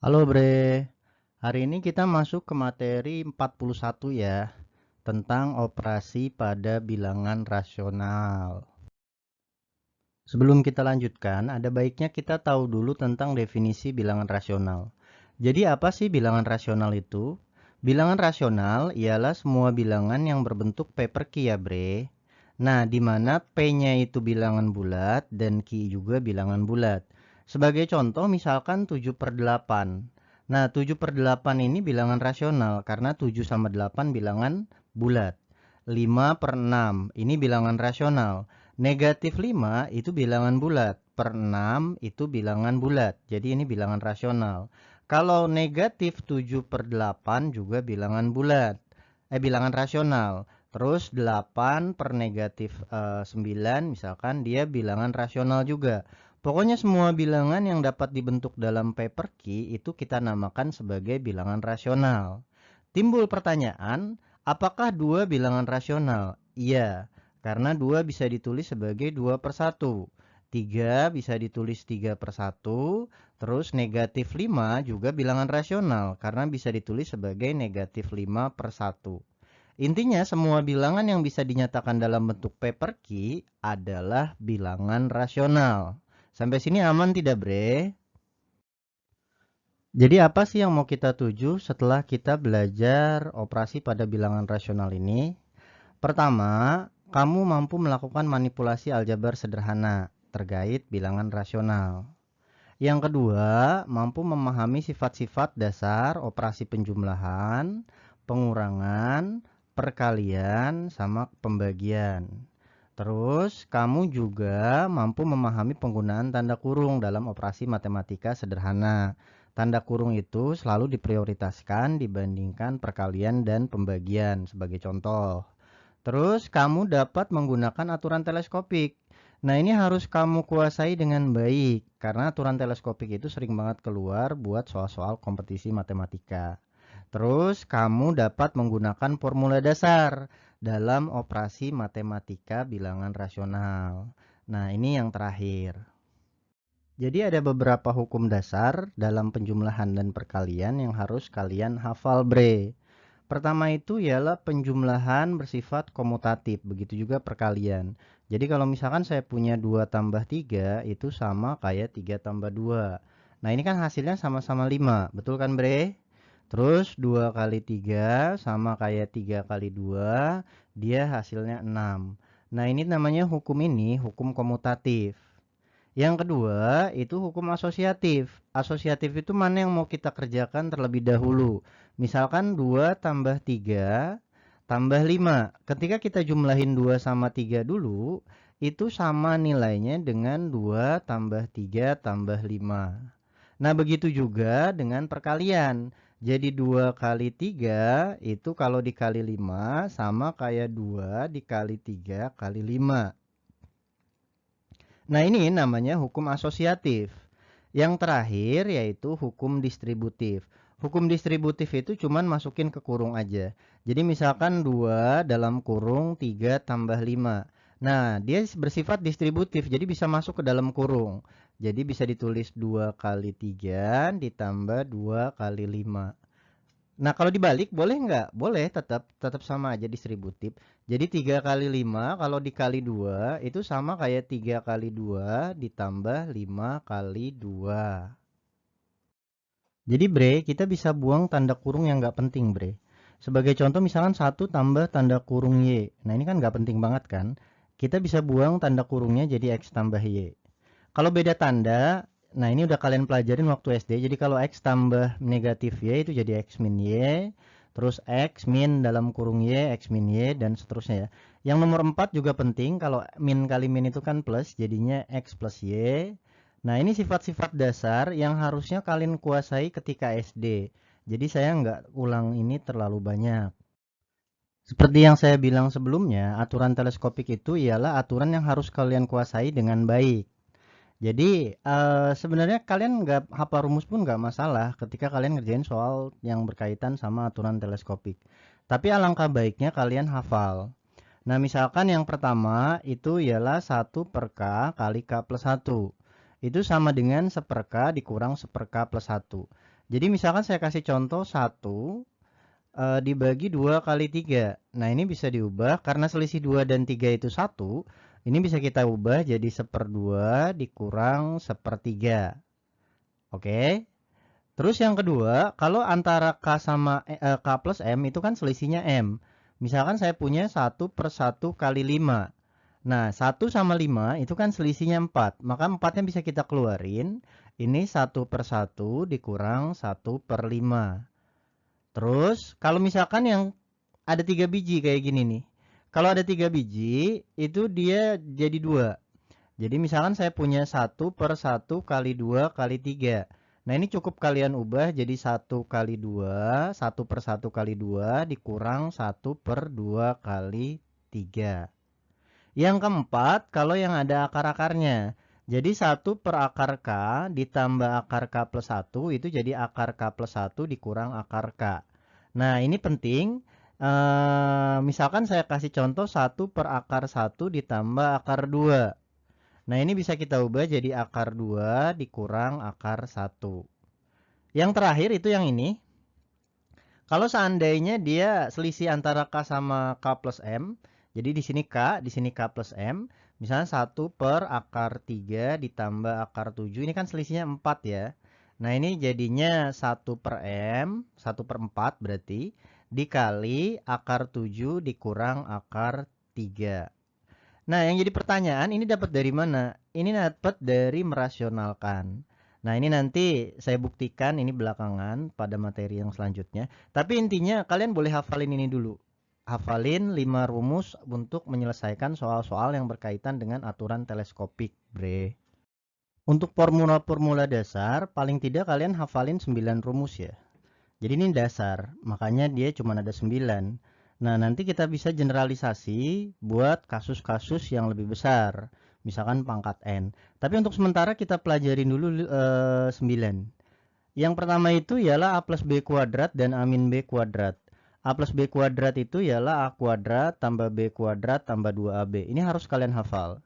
Halo Bre, hari ini kita masuk ke materi 41 ya, tentang operasi pada bilangan rasional. Sebelum kita lanjutkan, ada baiknya kita tahu dulu tentang definisi bilangan rasional. Jadi apa sih bilangan rasional itu? Bilangan rasional ialah semua bilangan yang berbentuk P per Q ya Bre. Nah, di mana P-nya itu bilangan bulat dan Q juga bilangan bulat. Sebagai contoh misalkan 7 per 8. Nah, 7 per 8 ini bilangan rasional karena 7 sama 8 bilangan bulat. 5 per 6 ini bilangan rasional. Negatif 5 itu bilangan bulat. Per 6 itu bilangan bulat. Jadi ini bilangan rasional. Kalau negatif 7 per 8 juga bilangan bulat. Bilangan rasional. Terus 8 per negatif 9 misalkan dia bilangan rasional juga. Pokoknya semua bilangan yang dapat dibentuk dalam P per Q itu kita namakan sebagai bilangan rasional. Timbul pertanyaan, apakah dua bilangan rasional? Iya, karena 2 bisa ditulis sebagai 2 per 1. 3 bisa ditulis 3 per 1. Terus negatif 5 juga bilangan rasional karena bisa ditulis sebagai negatif 5 per 1. Intinya semua bilangan yang bisa dinyatakan dalam bentuk P per Q adalah bilangan rasional. Sampai sini aman tidak, Bre? Jadi apa sih yang mau kita tuju setelah kita belajar operasi pada bilangan rasional ini? Pertama, kamu mampu melakukan manipulasi aljabar sederhana terkait bilangan rasional. Yang kedua, mampu memahami sifat-sifat dasar operasi penjumlahan, pengurangan, perkalian, sama pembagian. Terus, kamu juga mampu memahami penggunaan tanda kurung dalam operasi matematika sederhana. Tanda kurung itu selalu diprioritaskan dibandingkan perkalian dan pembagian sebagai contoh. Terus kamu dapat menggunakan aturan teleskopik. Nah, ini harus kamu kuasai dengan baik karena aturan teleskopik itu sering banget keluar buat soal-soal kompetisi matematika. Terus kamu dapat menggunakan formula dasar dalam operasi matematika bilangan rasional. Nah, ini yang terakhir. Jadi ada beberapa hukum dasar dalam penjumlahan dan perkalian yang harus kalian hafal, Bre. Pertama itu ialah penjumlahan bersifat komutatif, begitu juga perkalian. Jadi kalau misalkan saya punya 2 tambah 3 itu sama kayak 3 tambah 2. Nah ini kan hasilnya sama-sama 5, betul kan Bre? Terus 2 kali 3 sama kayak 3 kali 2, dia hasilnya 6. Nah ini namanya hukum ini, hukum komutatif. Yang kedua, itu hukum asosiatif. Asosiatif itu mana yang mau kita kerjakan terlebih dahulu. Misalkan 2 tambah 3 tambah 5. Ketika kita jumlahin 2 sama 3 dulu, itu sama nilainya dengan 2 tambah 3 tambah 5. Nah, begitu juga dengan perkalian. Jadi 2 kali 3 itu kalau dikali 5 sama kayak 2 dikali 3 kali 5. Nah, ini namanya hukum asosiatif. Yang terakhir yaitu hukum distributif. Hukum distributif itu cuman masukin ke kurung aja. Jadi misalkan 2 dalam kurung 3 tambah 5. Nah, dia bersifat distributif, jadi bisa masuk ke dalam kurung. Jadi bisa ditulis 2 kali 3 ditambah 2 kali 5. Nah, kalau dibalik boleh nggak? Boleh, tetap sama aja distributif. Jadi 3 kali 5 kalau dikali 2 itu sama kayak 3 kali 2 ditambah 5 kali 2. Jadi Bre, kita bisa buang tanda kurung yang nggak penting Bre. Sebagai contoh misalkan 1 tambah tanda kurung Y. Nah ini kan nggak penting banget kan. Kita bisa buang tanda kurungnya jadi X tambah Y. Kalau beda tanda, nah ini udah kalian pelajarin waktu SD. Jadi kalau X tambah negatif Y itu jadi X min Y. Terus X min dalam kurung Y, X min Y, dan seterusnya ya. Yang nomor 4 juga penting. Kalau min kali min itu kan plus, jadinya X plus Y. Nah ini sifat-sifat dasar yang harusnya kalian kuasai ketika SD. Jadi saya nggak ulang ini terlalu banyak. Seperti yang saya bilang sebelumnya, aturan teleskopik itu ialah aturan yang harus kalian kuasai dengan baik. Jadi sebenarnya kalian nggak hafal rumus pun nggak masalah ketika kalian ngerjain soal yang berkaitan sama aturan teleskopik. Tapi alangkah baiknya kalian hafal. Nah misalkan yang pertama itu ialah 1 per K kali K plus 1. Itu sama dengan 1 per K dikurang 1 per K plus 1. Jadi misalkan saya kasih contoh 1 dibagi 2 kali 3. Nah, ini bisa diubah karena selisih 2 dan 3 itu 1. Ini bisa kita ubah jadi 1/2 dikurang 1/3. Oke. Terus yang kedua, kalau antara K sama K plus M itu kan selisihnya M. Misalkan saya punya 1/1 kali 5. Nah, 1 sama 5 itu kan selisihnya 4. Maka 4-nya bisa kita keluarin. Ini 1/1 dikurang 1/5. Terus, kalau misalkan yang ada 3 biji kayak gini nih. Kalau ada 3 biji, itu dia jadi 2. Jadi misalkan saya punya 1/1 kali 2 kali 3. Nah, ini cukup kalian ubah jadi 1 kali 2, 1/1 kali 2 dikurang 1/2 kali 3. Yang keempat, kalau yang ada akar-akarnya. Jadi 1/akar K ditambah akar K plus 1 itu jadi akar K plus 1 dikurang akar K. Nah, ini penting. Misalkan saya kasih contoh 1/akar 1 ditambah akar 2. Nah, ini bisa kita ubah jadi akar 2 dikurang akar 1. Yang terakhir itu yang ini. Kalau seandainya dia selisih antara K sama K plus M, jadi di sini K plus M, misalnya 1/akar 3 ditambah akar 7, ini kan selisihnya 4 ya. Nah, ini jadinya 1/M, 1/4 berarti, dikali akar 7 dikurang akar 3. Nah, yang jadi pertanyaan, ini dapat dari mana? Ini dapat dari merasionalkan. Nah, ini nanti saya buktikan ini belakangan pada materi yang selanjutnya. Tapi intinya kalian boleh hafalin ini dulu. Hafalin 5 rumus untuk menyelesaikan soal-soal yang berkaitan dengan aturan teleskopik, bre. Untuk formula-formula dasar, paling tidak kalian hafalin 9 rumus ya. Jadi ini dasar, makanya dia cuma ada 9. Nah, nanti kita bisa generalisasi buat kasus-kasus yang lebih besar. Misalkan pangkat N. Tapi untuk sementara kita pelajarin dulu 9. Yang pertama itu ialah A plus B kuadrat dan A min B kuadrat. A plus B kuadrat itu ialah A kuadrat tambah B kuadrat tambah 2AB. Ini harus kalian hafal.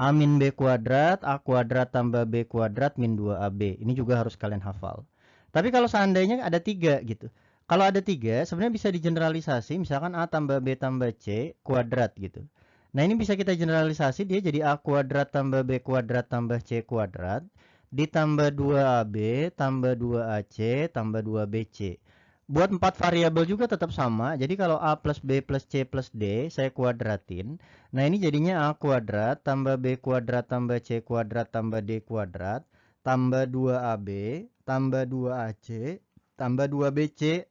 A min B kuadrat, A kuadrat tambah B kuadrat min 2AB. Ini juga harus kalian hafal. Tapi kalau seandainya ada 3 gitu. Kalau ada 3 sebenarnya bisa digeneralisasi. Misalkan A tambah B tambah C kuadrat gitu. Nah, ini bisa kita generalisasi, dia jadi A kuadrat tambah B kuadrat tambah C kuadrat. Ditambah 2AB tambah 2AC tambah 2BC. Buat 4 variabel juga tetap sama. Jadi kalau A plus B plus C plus D saya kuadratin. Nah, ini jadinya A kuadrat tambah B kuadrat tambah C kuadrat tambah D kuadrat tambah 2AB tambah 2AC tambah 2BC.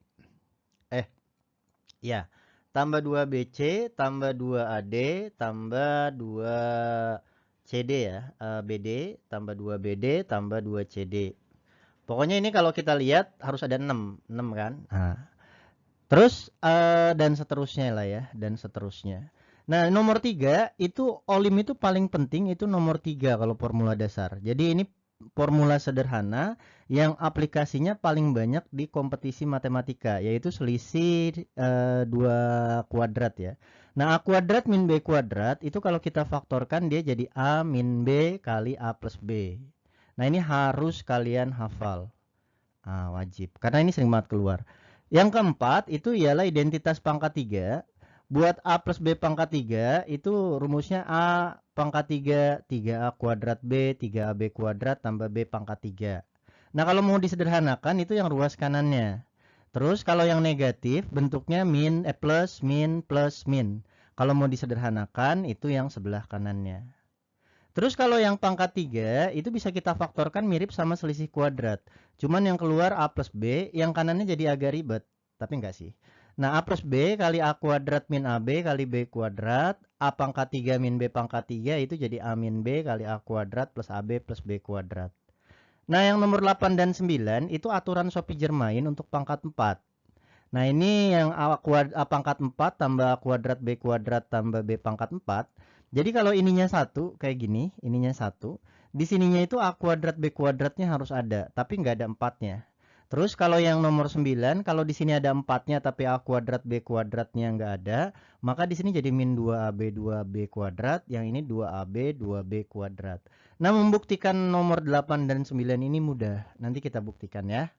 Ya. Tambah 2BC tambah 2AD tambah 2CD ya. BD tambah 2BD tambah 2CD. Pokoknya ini kalau kita lihat harus ada 6 kan. Nah, terus dan seterusnya lah ya, dan seterusnya. Nah, nomor 3 itu olim itu paling penting, itu nomor 3 kalau formula dasar. Jadi ini formula sederhana yang aplikasinya paling banyak di kompetisi matematika, yaitu selisih 2 kuadrat ya. Nah, A kuadrat min B kuadrat itu kalau kita faktorkan dia jadi A min B kali A plus B. Nah, ini harus kalian hafal. Wajib. Karena ini sering banget keluar. Yang keempat itu ialah identitas pangkat 3. Buat A plus B pangkat 3 itu rumusnya A pangkat 3, 3A kuadrat B, 3AB kuadrat tambah B pangkat 3. Nah, kalau mau disederhanakan itu yang ruas kanannya. Terus kalau yang negatif bentuknya plus min plus min. Kalau mau disederhanakan itu yang sebelah kanannya. Terus kalau yang pangkat 3 itu bisa kita faktorkan mirip sama selisih kuadrat. Cuman yang keluar A plus B, yang kanannya jadi agak ribet. Tapi enggak sih. Nah, A plus B kali A kuadrat min AB kali B kuadrat. A pangkat 3 min B pangkat 3 itu jadi A min B kali A kuadrat plus AB plus B kuadrat. Nah, yang nomor 8 dan 9 itu aturan Sophie-Germain untuk pangkat 4. Nah, ini yang A pangkat 4 tambah A kuadrat B kuadrat tambah B pangkat 4. Jadi kalau ininya 1 kayak gini, ininya 1. Di sininya itu A kuadrat B kuadratnya harus ada, tapi nggak ada 4-nya. Terus kalau yang nomor 9, kalau di sini ada 4-nya tapi A kuadrat B kuadratnya nggak ada, maka di sini jadi min 2AB 2B kuadrat, yang ini 2AB 2B kuadrat. Nah, membuktikan nomor 8 dan 9 ini mudah. Nanti kita buktikan ya.